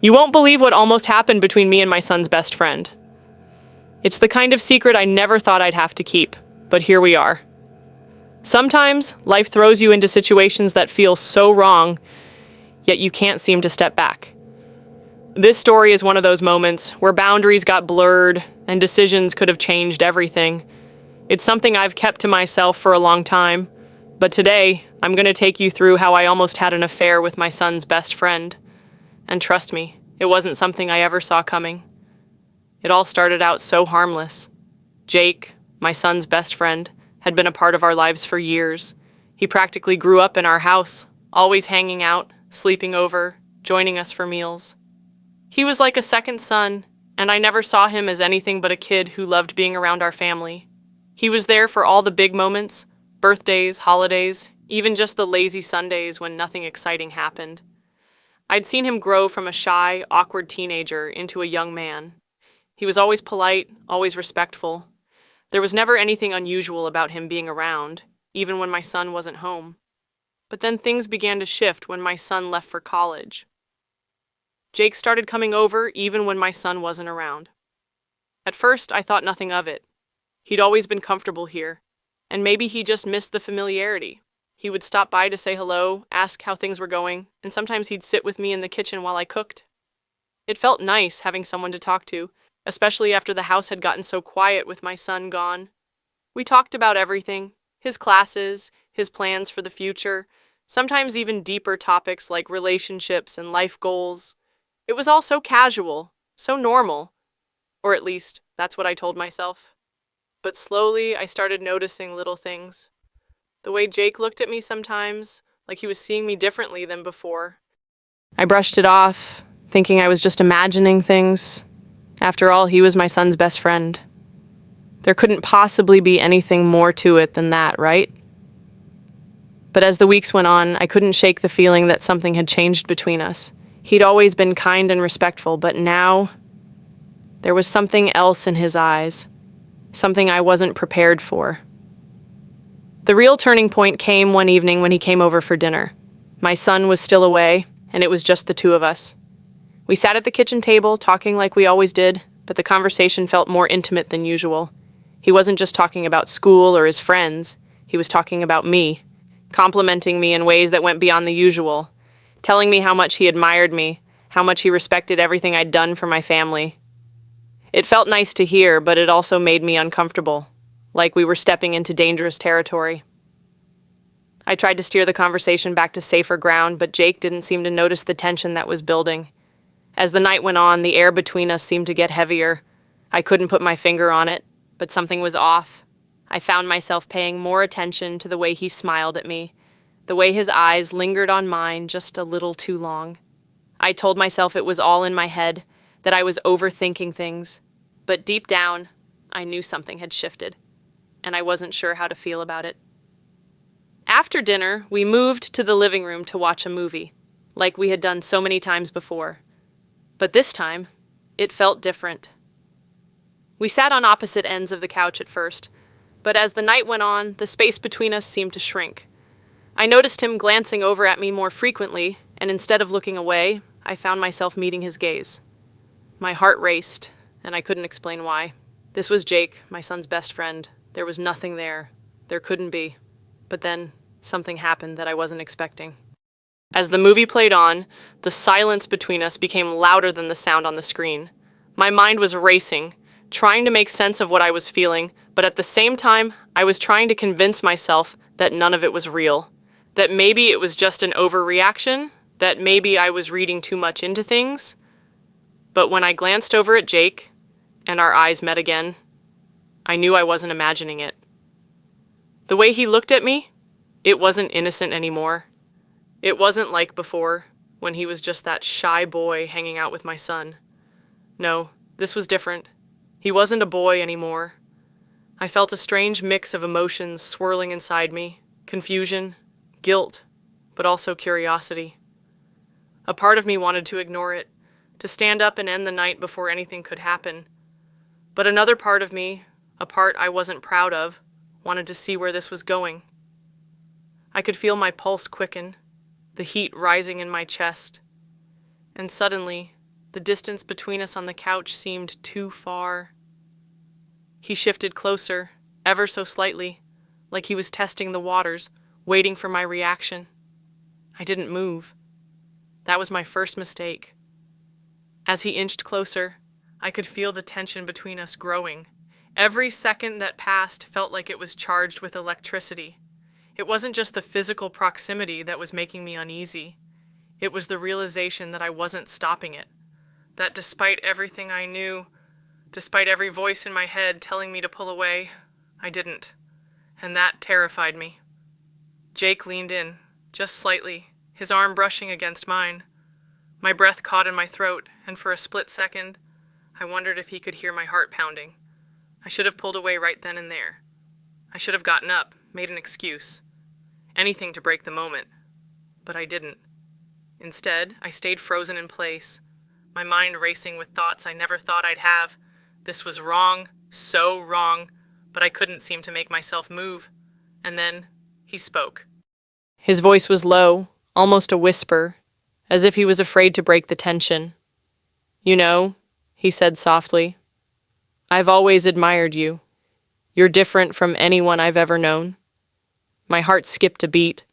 You won't believe what almost happened between me and my son's best friend. It's the kind of secret I never thought I'd have to keep, but here we are. Sometimes life throws you into situations that feel so wrong, yet you can't seem to step back. This story is one of those moments where boundaries got blurred and decisions could have changed everything. It's something I've kept to myself for a long time, but today I'm going to take you through how I almost had an affair with my son's best friend. And trust me, it wasn't something I ever saw coming. It all started out so harmless. Jake, my son's best friend, had been a part of our lives for years. He practically grew up in our house, always hanging out, sleeping over, joining us for meals. He was like a second son, and I never saw him as anything but a kid who loved being around our family. He was there for all the big moments, birthdays, holidays, even just the lazy Sundays when nothing exciting happened. I'd seen him grow from a shy, awkward teenager into a young man. He was always polite, always respectful. There was never anything unusual about him being around, even when my son wasn't home. But then things began to shift when my son left for college. Jake started coming over even when my son wasn't around. At first, I thought nothing of it. He'd always been comfortable here, and maybe he just missed the familiarity. He would stop by to say hello, ask how things were going, and sometimes he'd sit with me in the kitchen while I cooked. It felt nice having someone to talk to, especially after the house had gotten so quiet with my son gone. We talked about everything, his classes, his plans for the future, sometimes even deeper topics like relationships and life goals. It was all so casual, so normal, or at least that's what I told myself. But slowly I started noticing little things. The way Jake looked at me sometimes, like he was seeing me differently than before. I brushed it off, thinking I was just imagining things. After all, he was my son's best friend. There couldn't possibly be anything more to it than that, right? But as the weeks went on, I couldn't shake the feeling that something had changed between us. He'd always been kind and respectful, but now there was something else in his eyes, something I wasn't prepared for. The real turning point came one evening when he came over for dinner. My son was still away, and it was just the two of us. We sat at the kitchen table, talking like we always did, but the conversation felt more intimate than usual. He wasn't just talking about school or his friends. He was talking about me, complimenting me in ways that went beyond the usual, telling me how much he admired me, how much he respected everything I'd done for my family. It felt nice to hear, but it also made me uncomfortable, like we were stepping into dangerous territory. I tried to steer the conversation back to safer ground, but Jake didn't seem to notice the tension that was building. As the night went on, the air between us seemed to get heavier. I couldn't put my finger on it, but something was off. I found myself paying more attention to the way he smiled at me, the way his eyes lingered on mine just a little too long. I told myself it was all in my head, that I was overthinking things, but deep down, I knew something had shifted, and I wasn't sure how to feel about it. After dinner, we moved to the living room to watch a movie, like we had done so many times before. But this time, it felt different. We sat on opposite ends of the couch at first, but as the night went on, the space between us seemed to shrink. I noticed him glancing over at me more frequently, and instead of looking away, I found myself meeting his gaze. My heart raced, and I couldn't explain why. This was Jake, my son's best friend. There was nothing there. There couldn't be. But then, something happened that I wasn't expecting. As the movie played on, the silence between us became louder than the sound on the screen. My mind was racing, trying to make sense of what I was feeling, but at the same time, I was trying to convince myself that none of it was real. That maybe it was just an overreaction, that maybe I was reading too much into things. But when I glanced over at Jake, and our eyes met again, I knew I wasn't imagining it. The way he looked at me, it wasn't innocent anymore. It wasn't like before, when he was just that shy boy hanging out with my son. No, this was different. He wasn't a boy anymore. I felt a strange mix of emotions swirling inside me, confusion, guilt, but also curiosity. A part of me wanted to ignore it, to stand up and end the night before anything could happen. But another part of me, a part I wasn't proud of, wanted to see where this was going. I could feel my pulse quicken, the heat rising in my chest, and suddenly, The distance between us on the couch seemed too far. He shifted closer, ever so slightly, like he was testing the waters, waiting for my reaction. I didn't move. That was my first mistake. As he inched closer, I could feel the tension between us growing. Every second that passed felt like it was charged with electricity. It wasn't just the physical proximity that was making me uneasy. It was the realization that I wasn't stopping it. That despite everything I knew, despite every voice in my head telling me to pull away, I didn't. And that terrified me. Jake leaned in, just slightly, his arm brushing against mine. My breath caught in my throat, and for a split second, I wondered if he could hear my heart pounding. I should have pulled away right then and there. I should have gotten up, made an excuse. Anything to break the moment. But I didn't. Instead, I stayed frozen in place, my mind racing with thoughts I never thought I'd have. This was wrong, so wrong, but I couldn't seem to make myself move. And then, he spoke. His voice was low, almost a whisper, as if he was afraid to break the tension. "You know," he said softly, "I've always admired you. You're different from anyone I've ever known." My heart skipped a beat.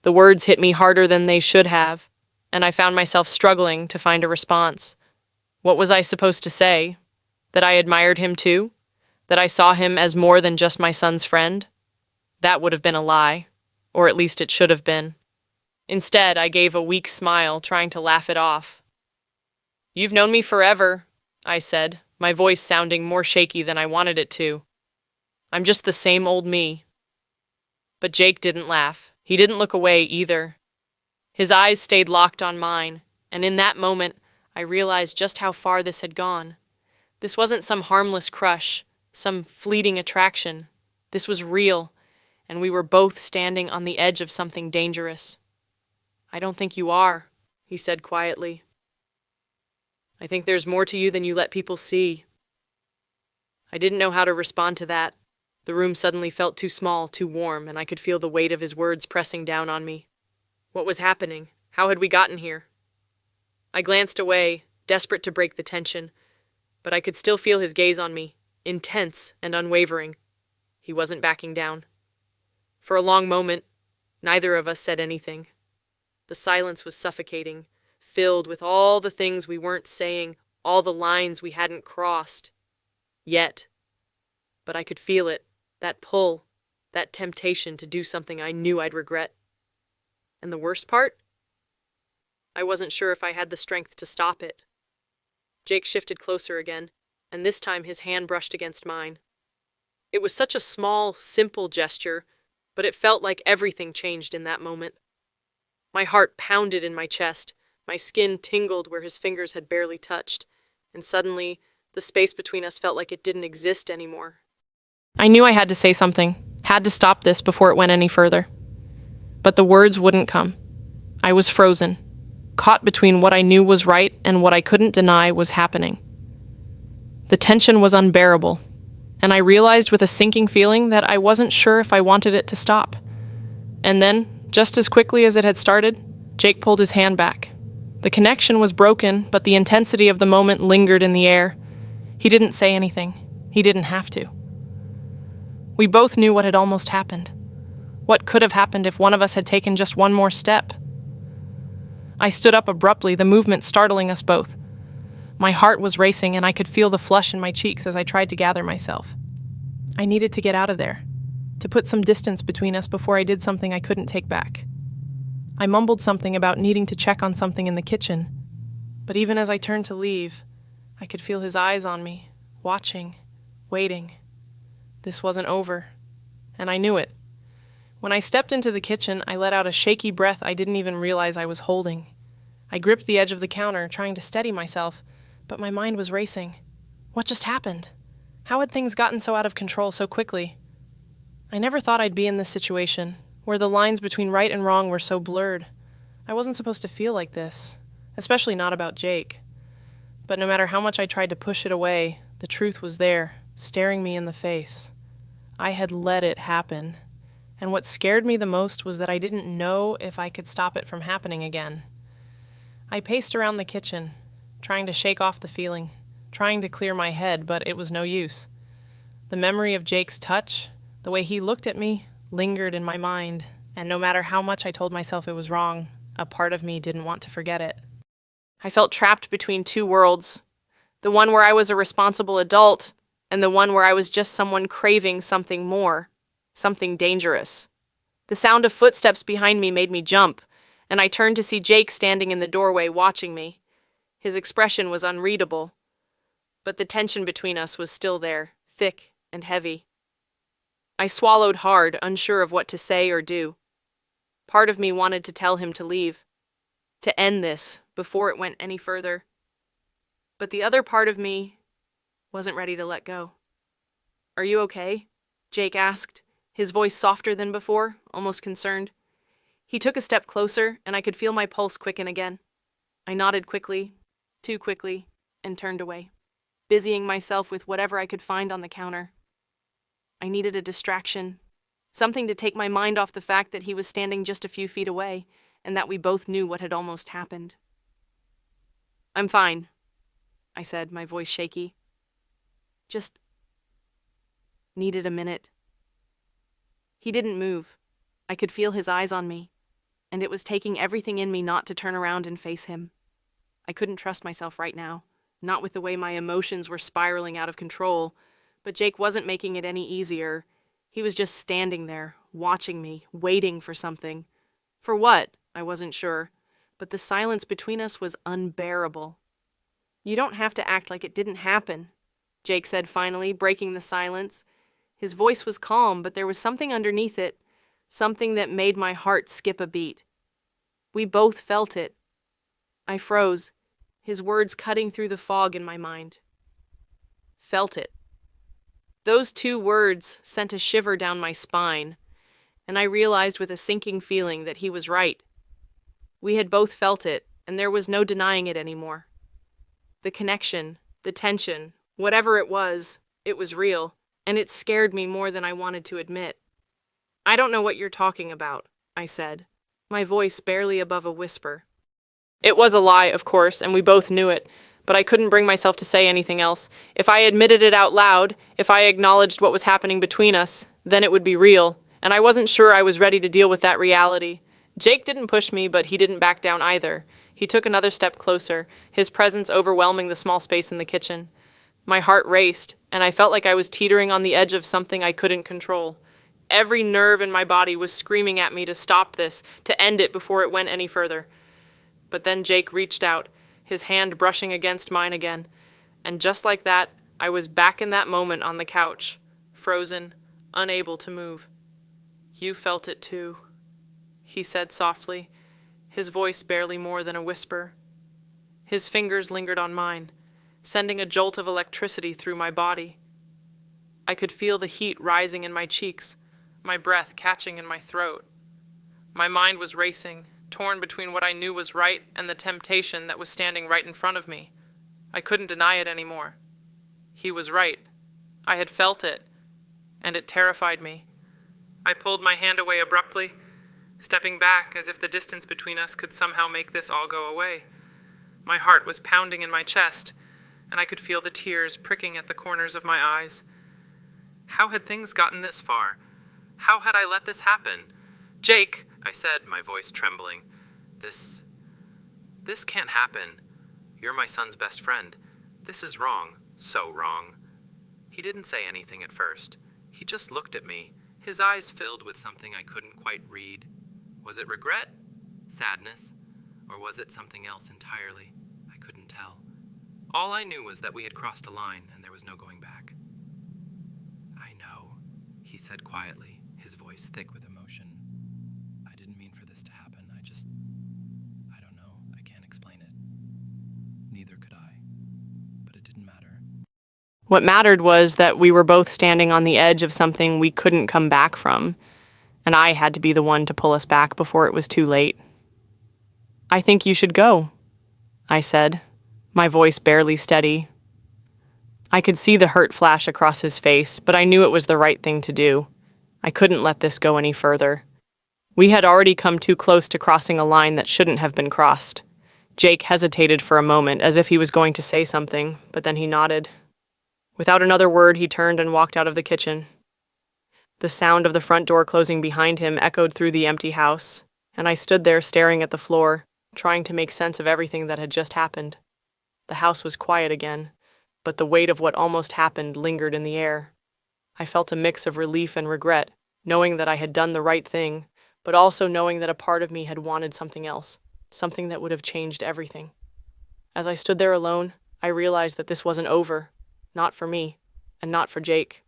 The words hit me harder than they should have, and I found myself struggling to find a response. What was I supposed to say? That I admired him too? That I saw him as more than just my son's friend? That would have been a lie, or at least it should have been. Instead, I gave a weak smile, trying to laugh it off. "You've known me forever," I said, my voice sounding more shaky than I wanted it to. "I'm just the same old me." But Jake didn't laugh. He didn't look away either. His eyes stayed locked on mine, and in that moment, I realized just how far this had gone. This wasn't some harmless crush, some fleeting attraction. This was real, and we were both standing on the edge of something dangerous. "I don't think you are," he said quietly. "I think there's more to you than you let people see." I didn't know how to respond to that. The room suddenly felt too small, too warm, and I could feel the weight of his words pressing down on me. What was happening? How had we gotten here? I glanced away, desperate to break the tension, but I could still feel his gaze on me, intense and unwavering. He wasn't backing down. For a long moment, neither of us said anything. The silence was suffocating, filled with all the things we weren't saying, all the lines we hadn't crossed. Yet. But I could feel it, that pull, that temptation to do something I knew I'd regret. And the worst part? I wasn't sure if I had the strength to stop it. Jake shifted closer again, and this time his hand brushed against mine. It was such a small, simple gesture, but it felt like everything changed in that moment. My heart pounded in my chest, my skin tingled where his fingers had barely touched, and suddenly, the space between us felt like it didn't exist anymore. I knew I had to say something, had to stop this before it went any further. But the words wouldn't come. I was frozen, caught between what I knew was right and what I couldn't deny was happening. The tension was unbearable, and I realized with a sinking feeling that I wasn't sure if I wanted it to stop. And then, just as quickly as it had started, Jake pulled his hand back. The connection was broken, but the intensity of the moment lingered in the air. He didn't say anything. He didn't have to. We both knew what had almost happened. What could have happened if one of us had taken just one more step? I stood up abruptly, the movement startling us both. My heart was racing, and I could feel the flush in my cheeks as I tried to gather myself. I needed to get out of there, to put some distance between us before I did something I couldn't take back. I mumbled something about needing to check on something in the kitchen, but even as I turned to leave, I could feel his eyes on me, watching, waiting. This wasn't over, and I knew it. When I stepped into the kitchen, I let out a shaky breath I didn't even realize I was holding. I gripped the edge of the counter, trying to steady myself, but my mind was racing. What just happened? How had things gotten so out of control so quickly? I never thought I'd be in this situation, where the lines between right and wrong were so blurred. I wasn't supposed to feel like this, especially not about Jake. But no matter how much I tried to push it away, the truth was there, staring me in the face. I had let it happen. And what scared me the most was that I didn't know if I could stop it from happening again. I paced around the kitchen, trying to shake off the feeling, trying to clear my head, but it was no use. The memory of Jake's touch, the way he looked at me, lingered in my mind, and no matter how much I told myself it was wrong, a part of me didn't want to forget it. I felt trapped between two worlds, the one where I was a responsible adult, and the one where I was just someone craving something more, something dangerous. The sound of footsteps behind me made me jump, and I turned to see Jake standing in the doorway watching me. His expression was unreadable, but the tension between us was still there, thick and heavy. I swallowed hard, unsure of what to say or do. Part of me wanted to tell him to leave, to end this before it went any further. But the other part of me wasn't ready to let go. "Are you okay?" Jake asked, his voice softer than before, almost concerned. He took a step closer, and I could feel my pulse quicken again. I nodded quickly, too quickly, and turned away, busying myself with whatever I could find on the counter. I needed a distraction, something to take my mind off the fact that he was standing just a few feet away, and that we both knew what had almost happened. "I'm fine," I said, my voice shaky. "Just needed a minute." He didn't move. I could feel his eyes on me, and it was taking everything in me not to turn around and face him. I couldn't trust myself right now, not with the way my emotions were spiraling out of control, but Jake wasn't making it any easier. He was just standing there, watching me, waiting for something. For what? I wasn't sure, but the silence between us was unbearable. "You don't have to act like it didn't happen," Jake said finally, breaking the silence. His voice was calm, but there was something underneath it, something that made my heart skip a beat. We both felt it. I froze, his words cutting through the fog in my mind. Felt it. Those two words sent a shiver down my spine, and I realized with a sinking feeling that he was right. We had both felt it, and there was no denying it anymore. The connection, the tension, whatever it was real, and it scared me more than I wanted to admit. "I don't know what you're talking about," I said, my voice barely above a whisper. It was a lie, of course, and we both knew it, but I couldn't bring myself to say anything else. If I admitted it out loud, if I acknowledged what was happening between us, then it would be real, and I wasn't sure I was ready to deal with that reality. Jake didn't push me, but he didn't back down either. He took another step closer, his presence overwhelming the small space in the kitchen. My heart raced, and I felt like I was teetering on the edge of something I couldn't control. Every nerve in my body was screaming at me to stop this, to end it before it went any further. But then Jake reached out, his hand brushing against mine again, and just like that, I was back in that moment on the couch, frozen, unable to move. "You felt it too," he said softly, his voice barely more than a whisper. His fingers lingered on mine, sending a jolt of electricity through my body. I could feel the heat rising in my cheeks, my breath catching in my throat. My mind was racing, torn between what I knew was right and the temptation that was standing right in front of me. I couldn't deny it anymore. He was right. I had felt it, and it terrified me. I pulled my hand away abruptly, stepping back as if the distance between us could somehow make this all go away. My heart was pounding in my chest, and I could feel the tears pricking at the corners of my eyes. How had things gotten this far? How had I let this happen? "Jake," I said, my voice trembling, This can't happen. You're my son's best friend. This is wrong. So wrong." He didn't say anything at first. He just looked at me, his eyes filled with something I couldn't quite read. Was it regret? Sadness? Or was it something else entirely? I couldn't tell. All I knew was that we had crossed a line and there was no going back. "I know," he said quietly, his voice thick with emotion. "I didn't mean for this to happen. I don't know. I can't explain it. Neither could I. But it didn't matter." What mattered was that we were both standing on the edge of something we couldn't come back from, and I had to be the one to pull us back before it was too late. "I think you should go," I said, my voice barely steady. I could see the hurt flash across his face, but I knew it was the right thing to do. I couldn't let this go any further. We had already come too close to crossing a line that shouldn't have been crossed. Jake hesitated for a moment, as if he was going to say something, but then he nodded. Without another word, he turned and walked out of the kitchen. The sound of the front door closing behind him echoed through the empty house, and I stood there staring at the floor, trying to make sense of everything that had just happened. The house was quiet again, but the weight of what almost happened lingered in the air. I felt a mix of relief and regret, knowing that I had done the right thing, but also knowing that a part of me had wanted something else, something that would have changed everything. As I stood there alone, I realized that this wasn't over, not for me, and not for Jake.